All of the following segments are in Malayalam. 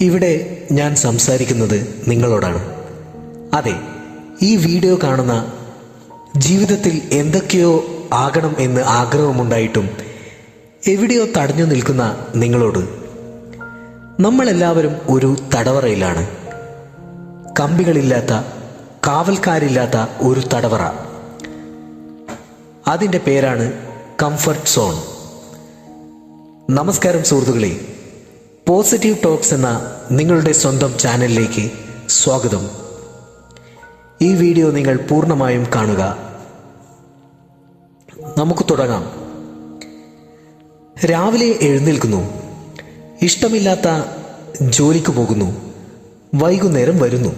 ഇവിടെ ഞാൻ സംസാരിക്കുന്നത് നിങ്ങളോടാണ്. അതെ, ഈ വീഡിയോ കാണുന്ന ജീവിതത്തിൽ എന്തൊക്കെയോ ആകണം എന്ന് ആഗ്രഹമുണ്ടായിട്ടും എവിടെയോ തടഞ്ഞു നിൽക്കുന്ന നിങ്ങളോട്. നമ്മളെല്ലാവരും ഒരു തടവറയിലാണ്. കമ്പികളില്ലാത്ത, കാവൽക്കാരില്ലാത്ത ഒരു തടവറ. അതിൻ്റെ പേരാണ് കംഫർട്ട് സോൺ. നമസ്കാരം സുഹൃത്തുക്കളെ, പോസിറ്റീവ് ടോക്സ് എന്ന നിങ്ങളുടെ സ്വന്തം ചാനലിലേക്ക് സ്വാഗതം. ഈ വീഡിയോ നിങ്ങൾ പൂർണ്ണമായും കാണുക. നമുക്ക് തുടങ്ങാം. രാവിലെ എഴുന്നേൽക്കുന്നു, ഇഷ്ടമില്ലാത്ത ജോലിക്ക് പോകുന്നു, വൈകുന്നേരം വരുന്നു,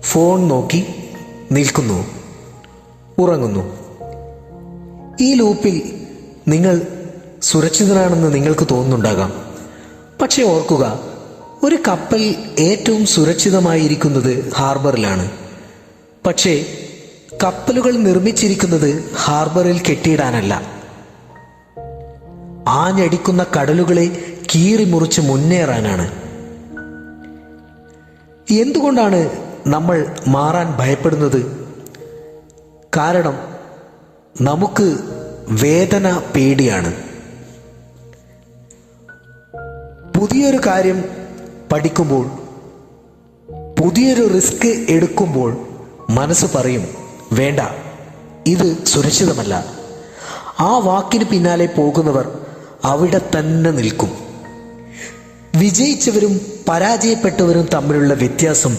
ഫോൺ നോക്കി നിൽക്കുന്നു, ഉറങ്ങുന്നു. ഈ ലൂപ്പിൽ നിങ്ങൾ സുരക്ഷിതരാണെന്ന് നിങ്ങൾക്ക് തോന്നുന്നുണ്ടാകാം. പക്ഷെ ഓർക്കുക, ഒരു കപ്പൽ ഏറ്റവും സുരക്ഷിതമായിരിക്കുന്നത് ഹാർബറിലാണ്. പക്ഷേ കപ്പലുകൾ നിർമ്മിച്ചിരിക്കുന്നത് ഹാർബറിൽ കെട്ടിയിടാനല്ല, ആഞ്ഞടിക്കുന്ന കടലുകളെ കീറി മുറിച്ച് മുന്നേറാനാണ്. എന്തുകൊണ്ടാണ് നമ്മൾ മാറാൻ ഭയപ്പെടുന്നത്? കാരണം നമുക്ക് വേദന പേടിയാണ്. പുതിയൊരു കാര്യം പഠിക്കുമ്പോൾ, പുതിയൊരു റിസ്ക് എടുക്കുമ്പോൾ മനസ്സ് പറയും, വേണ്ട, ഇത് സുരക്ഷിതമല്ല. ആ വാക്കിന് പിന്നാലെ പോകുന്നവർ അവിടെ തന്നെ നിൽക്കും. വിജയിച്ചവരും പരാജയപ്പെട്ടവരും തമ്മിലുള്ള വ്യത്യാസം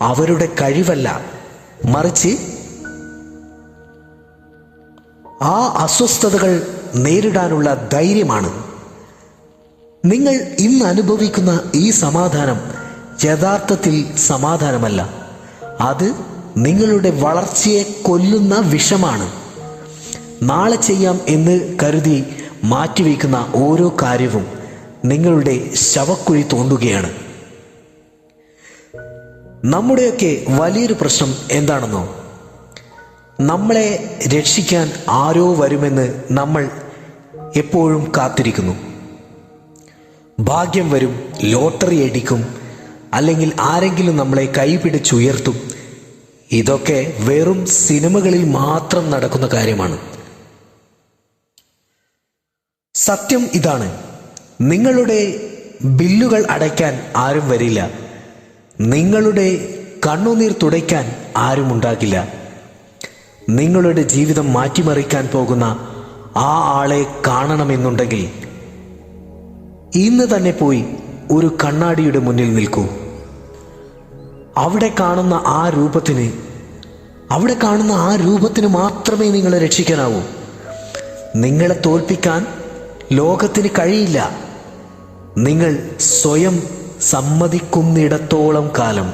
അവരുടെ കഴിവല്ല, മറിച്ച് ആ അസ്വസ്ഥതകൾ നേരിടാനുള്ള ധൈര്യമാണ്. നിങ്ങൾ ഇന്ന് അനുഭവിക്കുന്ന ഈ സമാധാനം യഥാർത്ഥത്തിൽ സമാധാനമല്ല, അത് നിങ്ങളുടെ വളർച്ചയെ കൊല്ലുന്ന വിഷമാണ്. നാളെ ചെയ്യാം എന്ന് കരുതി മാറ്റിവെക്കുന്ന ഓരോ കാര്യവും നിങ്ങളുടെ ശവക്കുഴി തോണ്ടുകയാണ്. നമ്മുടെയൊക്കെ വലിയൊരു പ്രശ്നം എന്താണെന്നോ? നമ്മളെ രക്ഷിക്കാൻ ആരോ വരുമെന്ന് നമ്മൾ എപ്പോഴും കാത്തിരിക്കുന്നു. ഭാഗ്യം വരും, ലോട്ടറി അടിക്കും, അല്ലെങ്കിൽ ആരെങ്കിലും നമ്മളെ കൈപിടിച്ചുയർത്തും. ഇതൊക്കെ വെറും സിനിമകളിൽ മാത്രം നടക്കുന്ന കാര്യമാണ്. സത്യം ഇതാണ്, നിങ്ങളുടെ ബില്ലുകൾ അടയ്ക്കാൻ ആരും വരില്ല, നിങ്ങളുടെ കണ്ണുനീർ തുടയ്ക്കാൻ ആരും ഉണ്ടാകില്ല. നിങ്ങളുടെ ജീവിതം മാറ്റിമറിക്കാൻ പോകുന്ന ആ ആളെ കാണണമെന്നുണ്ടെങ്കിൽ ഇന്ന് തന്നെ പോയി ഒരു കണ്ണാടിയുടെ മുന്നിൽ നിൽക്കൂ. അവിടെ കാണുന്ന ആ രൂപത്തിന് മാത്രമേ നിങ്ങളെ രക്ഷിക്കാനാവൂ. നിങ്ങളെ തോൽപ്പിക്കാൻ ലോകത്തിന് കഴിയില്ല. നിങ്ങൾ സ്വയം സമ്മതിക്കുന്നിടത്തോളം കാലം.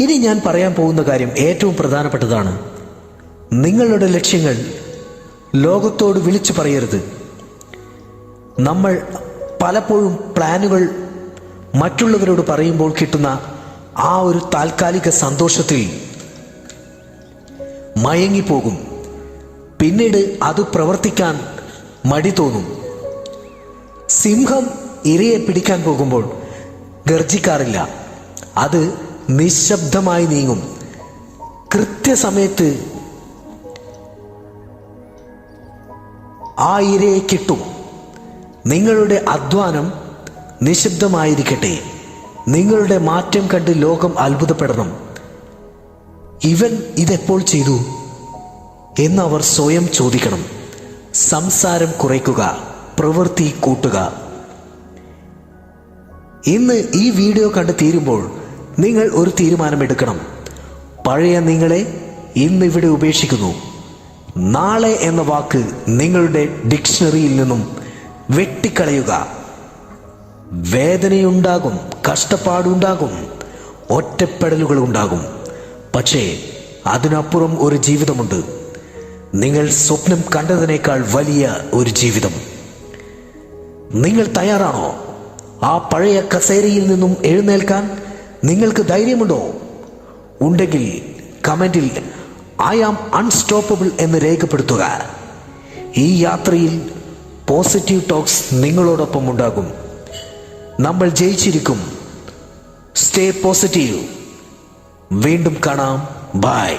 ഇനി ഞാൻ പറയാൻ പോകുന്ന കാര്യം ഏറ്റവും പ്രധാനപ്പെട്ടതാണ്. നിങ്ങളുടെ ലക്ഷ്യങ്ങൾ ലോകത്തോട് വിളിച്ചു പറയരുത്. നമ്മൾ പലപ്പോഴും പ്ലാനുകൾ മറ്റുള്ളവരോട് പറയുമ്പോൾ കിട്ടുന്ന ആ ഒരു താൽക്കാലിക സന്തോഷത്തിൽ മയങ്ങിപ്പോകും. പിന്നീട് അത് പ്രവർത്തിക്കാൻ മടി തോന്നും. സിംഹം ഇരയെ പിടിക്കാൻ പോകുമ്പോൾ ഗർജിക്കാറില്ല, അത് നിശബ്ദമായി നീങ്ങും. കൃത്യസമയത്ത് ആ ഇരയെ കിട്ടും. നിങ്ങളുടെ അധ്വാനം നിശബ്ദമായിരിക്കട്ടെ. നിങ്ങളുടെ മാറ്റം കണ്ട് ലോകം അത്ഭുതപ്പെടണം. ഇവൻ ഇതെപ്പോൾ ചെയ്തു എന്നവർ സ്വയം ചോദിക്കണം. സംസാരം കുറയ്ക്കുക, പ്രവൃത്തി കൂട്ടുക. ഇന്ന് ഈ വീഡിയോ കണ്ട് തീരുമ്പോൾ നിങ്ങൾ ഒരു തീരുമാനമെടുക്കണം. പഴയ നിങ്ങളെ ഇന്നിവിടെ ഉപേക്ഷിക്കുന്നു. നാളെ എന്ന വാക്ക് നിങ്ങളുടെ ഡിക്ഷണറിയിൽ നിന്നും വെട്ടിക്കളയുക. വേദനയുണ്ടാകും, കഷ്ടപ്പാടുണ്ടാകും, ഒറ്റപ്പെടലുകൾ ഉണ്ടാകും. പക്ഷേ അതിനപ്പുറം ഒരു ജീവിതമുണ്ട്. നിങ്ങൾ സ്വപ്നം കണ്ടതിനേക്കാൾ വലിയ ഒരു ജീവിതം. നിങ്ങൾ തയ്യാറാണോ ആ പഴയ കസേരയിൽ നിന്നും എഴുന്നേൽക്കാൻ? നിങ്ങൾക്ക് ധൈര്യമുണ്ടോ? ഉണ്ടെങ്കിൽ കമന്റിൽ ഐ ആം അൺസ്റ്റോപ്പബിൾ എന്ന് രേഖപ്പെടുത്തുക. ഈ യാത്രയിൽ പോസിറ്റീവ് ടോക്സ് നിങ്ങളോടൊപ്പം ഉണ്ടാകും. നമ്മൾ ജയിച്ചിരിക്കും. Stay positive. വീണ്ടും കാണാം. ബൈ.